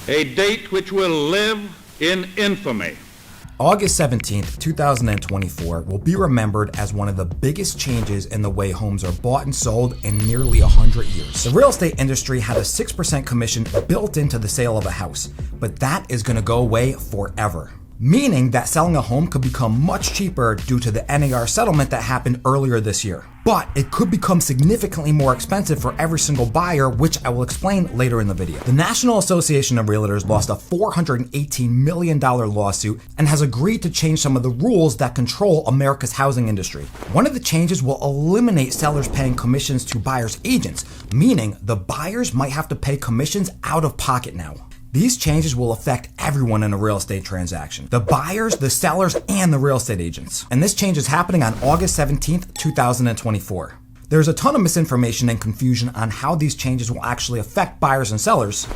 a date which will live in infamy. August 17th, 2024 will be remembered as one of the biggest changes in the way homes are bought and sold in nearly 100 years. The real estate industry had a 6% commission built into the sale of a house, but that is going to go away forever. Meaning that selling a home could become much cheaper due to the NAR settlement that happened earlier this year. But it could become significantly more expensive for every single buyer, which I will explain later in the video. The National Association of Realtors lost a $418 million lawsuit and has agreed to change some of the rules that control America's housing industry. One of the changes will eliminate sellers paying commissions to buyers' agents, meaning the buyers might have to pay commissions out of pocket now. These changes will affect everyone in a real estate transaction. The buyers, the sellers, and the real estate agents. And this change is happening on August 17th, 2024. There's a ton of misinformation and confusion on how these changes will actually affect buyers and sellers.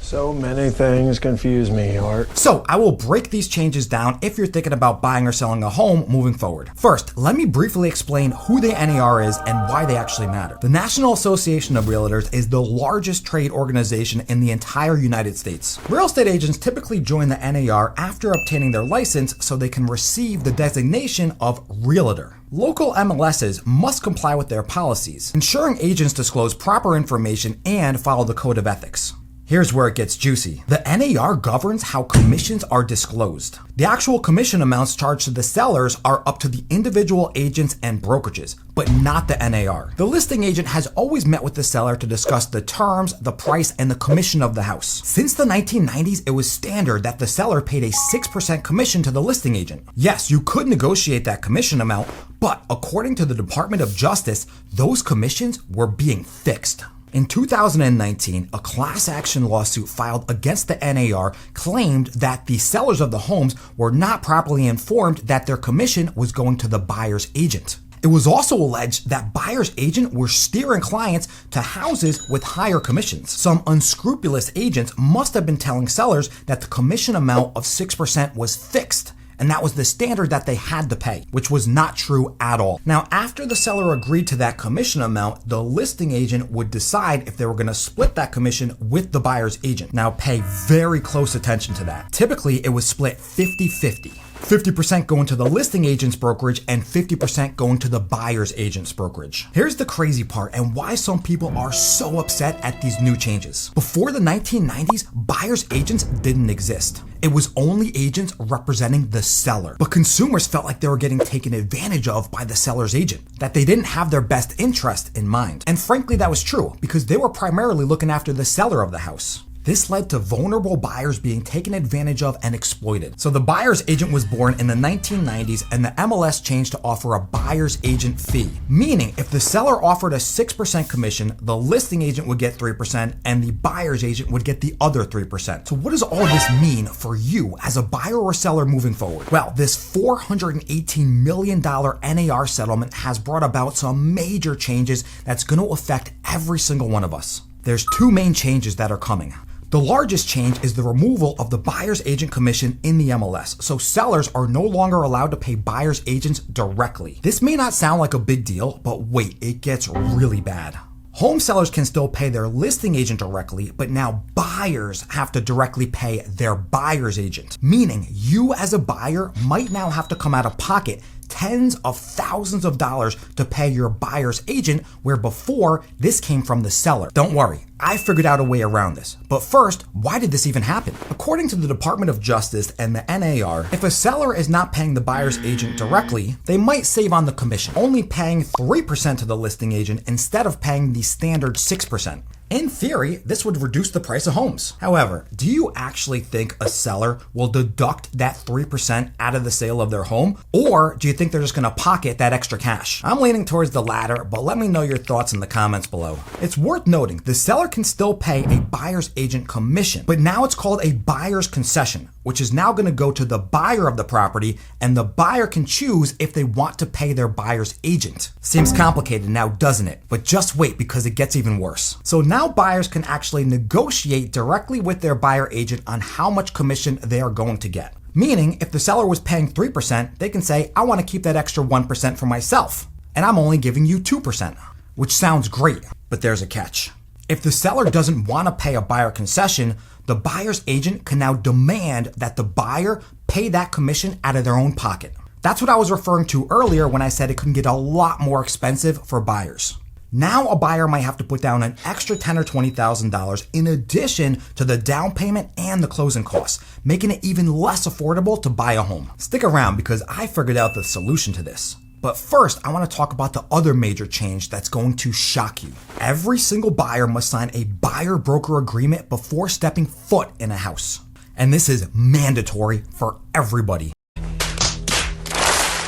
So many things confuse me, Art. So I will break these changes down if you're thinking about buying or selling a home moving forward. First, let me briefly explain who the NAR is and why they actually matter. The National Association of Realtors is the largest trade organization in the entire United States. Real estate agents typically join the NAR after obtaining their license so they can receive the designation of realtor. Local MLSs must comply with their policies, ensuring agents disclose proper information and follow the code of ethics. Here's where it gets juicy. The NAR governs how commissions are disclosed. The actual commission amounts charged to the sellers are up to the individual agents and brokerages, but not the NAR. The listing agent has always met with the seller to discuss the terms, the price, and the commission of the house. Since the 1990s, it was standard that the seller paid a 6% commission to the listing agent. Yes, you could negotiate that commission amount, but according to the Department of Justice, those commissions were being fixed. In 2019, a class action lawsuit filed against the NAR claimed that the sellers of the homes were not properly informed that their commission was going to the buyer's agent. It was also alleged that buyer's agent were steering clients to houses with higher commissions. Some unscrupulous agents must have been telling sellers that the commission amount of 6% was fixed, and that was the standard that they had to pay, which was not true at all. Now, after the seller agreed to that commission amount, the listing agent would decide if they were going to split that commission with the buyer's agent. Now, pay very close attention to that. Typically, it was split 50-50. 50% going to the listing agent's brokerage and 50% going to the buyer's agent's brokerage. Here's the crazy part and why some people are so upset at these new changes. Before the 1990s, buyer's agents didn't exist. It was only agents representing the seller. But consumers felt like they were getting taken advantage of by the seller's agent, that they didn't have their best interest in mind. And frankly, that was true because they were primarily looking after the seller of the house. This led to vulnerable buyers being taken advantage of and exploited. So the buyer's agent was born in the 1990s and the MLS changed to offer a buyer's agent fee. Meaning if the seller offered a 6% commission, the listing agent would get 3% and the buyer's agent would get the other 3%. So what does all this mean for you as a buyer or seller moving forward? Well, this $418 million NAR settlement has brought about some major changes that's going to affect every single one of us. There's two main changes that are coming. The largest change is the removal of the buyer's agent commission in the MLS, so sellers are no longer allowed to pay buyer's agents directly. This may not sound like a big deal, but wait, it gets really bad. Home sellers can still pay their listing agent directly, but now buyers have to directly pay their buyer's agent, meaning you as a buyer might now have to come out of pocket tens of thousands of dollars to pay your buyer's agent, where before this came from the seller. Don't worry, I figured out a way around this. But first, why did this even happen? According to the Department of Justice and the NAR, if a seller is not paying the buyer's agent directly, they might save on the commission, only paying 3% to the listing agent instead of paying the standard 6%. In theory, this would reduce the price of homes. However, do you actually think a seller will deduct that 3% out of the sale of their home? Or do you think they're just gonna pocket that extra cash? I'm leaning towards the latter, but let me know your thoughts in the comments below. It's worth noting, the seller can still pay a buyer's agent commission, but now it's called a buyer's concession, which is now gonna go to the buyer of the property, and the buyer can choose if they want to pay their buyer's agent. Seems complicated now, doesn't it? But just wait, because it gets even worse. So now buyers can actually negotiate directly with their buyer agent on how much commission they are going to get. Meaning, if the seller was paying 3%, they can say, I want to keep that extra 1% for myself, and I'm only giving you 2%, which sounds great, but there's a catch. If the seller doesn't want to pay a buyer concession, The buyer's agent can now demand that the buyer pay that commission out of their own pocket. That's what I was referring to earlier when I said it can get a lot more expensive for buyers. Now a buyer might have to put down an extra $10,000 or $20,000 in addition to the down payment and the closing costs, making it even less affordable to buy a home. Stick around because I figured out the solution to this. But first, I want to talk about the other major change that's going to shock you. Every single buyer must sign a buyer-broker agreement before stepping foot in a house. And this is mandatory for everybody.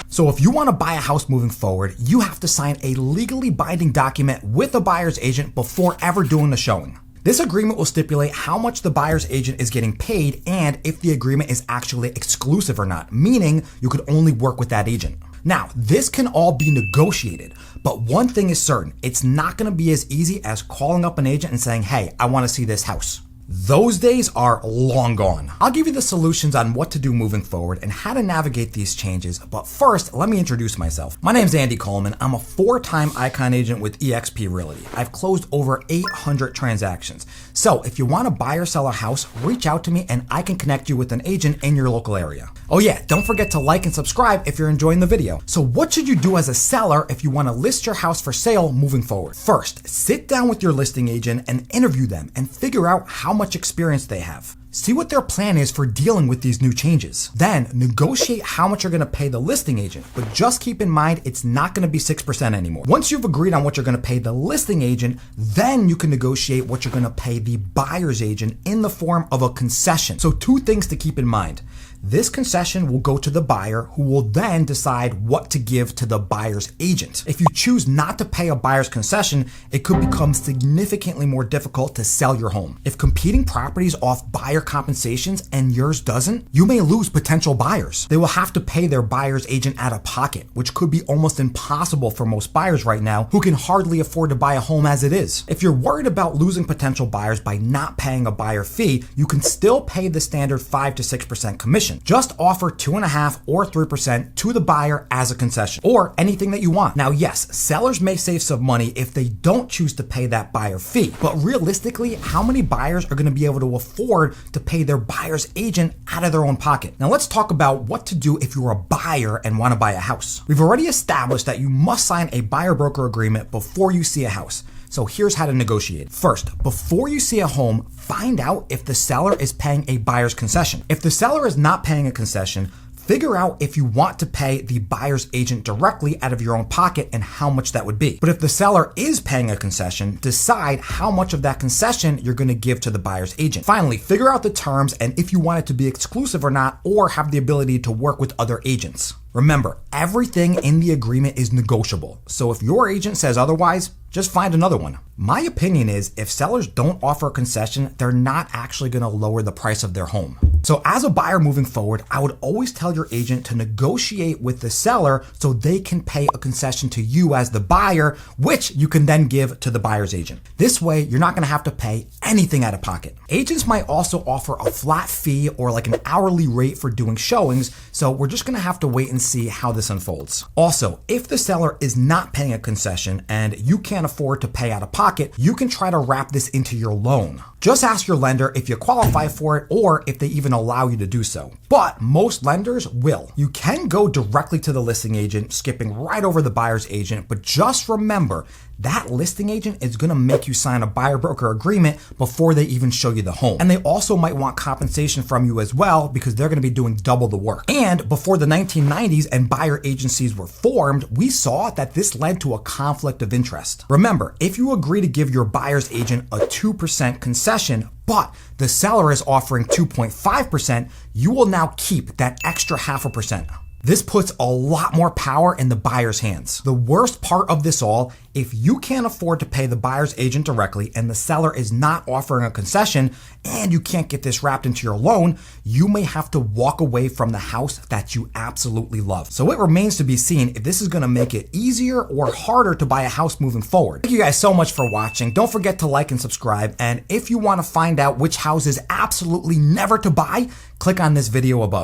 So if you want to buy a house moving forward, you have to sign a legally binding document with a buyer's agent before ever doing the showing. This agreement will stipulate how much the buyer's agent is getting paid and if the agreement is actually exclusive or not, meaning you could only work with that agent. Now, this can all be negotiated, but one thing is certain, it's not going to be as easy as calling up an agent and saying, hey, I want to see this house. Those days are long gone. I'll give you the solutions on what to do moving forward and how to navigate these changes, but first, let me introduce myself. My name's Andy Coleman. I'm a 4-time Icon agent with eXp Realty. I've closed over 800 transactions. So if you want to buy or sell a house, reach out to me and I can connect you with an agent in your local area. Oh yeah, don't forget to like and subscribe if you're enjoying the video. So what should you do as a seller if you want to list your house for sale moving forward? First, sit down with your listing agent and interview them and figure out how much experience they have. See what their plan is for dealing with these new changes. Then negotiate how much you're going to pay the listing agent, but just keep in mind it's not going to be 6% anymore. Once you've agreed on what you're going to pay the listing agent, then you can negotiate what you're going to pay the buyer's agent in the form of a concession. So 2 things to keep in mind. This concession will go to the buyer, who will then decide what to give to the buyer's agent. If you choose not to pay a buyer's concession, it could become significantly more difficult to sell your home. If competing properties offer buyer compensations and yours doesn't, you may lose potential buyers. They will have to pay their buyer's agent out of pocket, which could be almost impossible for most buyers right now who can hardly afford to buy a home as it is. If you're worried about losing potential buyers by not paying a buyer fee, you can still pay the standard 5 to 6% commission. Just offer 2.5% or 3% to the buyer as a concession, or anything that you want. Now, yes, sellers may save some money if they don't choose to pay that buyer fee, but realistically, how many buyers are going to be able to afford to pay their buyer's agent out of their own pocket? Now, let's talk about what to do if you're a buyer and want to buy a house. We've already established that you must sign a buyer-broker agreement before you see a house. So here's how to negotiate. First, before you see a home, find out if the seller is paying a buyer's concession. If the seller is not paying a concession, figure out if you want to pay the buyer's agent directly out of your own pocket and how much that would be. But if the seller is paying a concession, decide how much of that concession you're going to give to the buyer's agent. Finally, figure out the terms and if you want it to be exclusive or not, or have the ability to work with other agents. Remember, everything in the agreement is negotiable. So if your agent says otherwise, just find another one. My opinion is if sellers don't offer a concession, they're not actually going to lower the price of their home. So as a buyer moving forward, I would always tell your agent to negotiate with the seller so they can pay a concession to you as the buyer, which you can then give to the buyer's agent. This way, you're not going to have to pay anything out of pocket. Agents might also offer a flat fee or like an hourly rate for doing showings, so we're just going to have to wait and see how this unfolds. Also, if the seller is not paying a concession and you can't afford to pay out of pocket, you can try to wrap this into your loan. Just ask your lender if you qualify for it or if they even allow you to do so. But most lenders will. You can go directly to the listing agent, skipping right over the buyer's agent, but just remember, that listing agent is going to make you sign a buyer-broker agreement before they even show you the home. And they also might want compensation from you as well because they're going to be doing double the work. And before the 1990s and buyer agencies were formed, we saw that this led to a conflict of interest. Remember, if you agree to give your buyer's agent a 2% concession, but the seller is offering 2.5%, you will now keep that extra 0.5%. This puts a lot more power in the buyer's hands. The worst part of this all, if you can't afford to pay the buyer's agent directly and the seller is not offering a concession and you can't get this wrapped into your loan, you may have to walk away from the house that you absolutely love. So it remains to be seen if this is going to make it easier or harder to buy a house moving forward. Thank you guys so much for watching. Don't forget to like and subscribe. And if you want to find out which houses absolutely never to buy, click on this video above.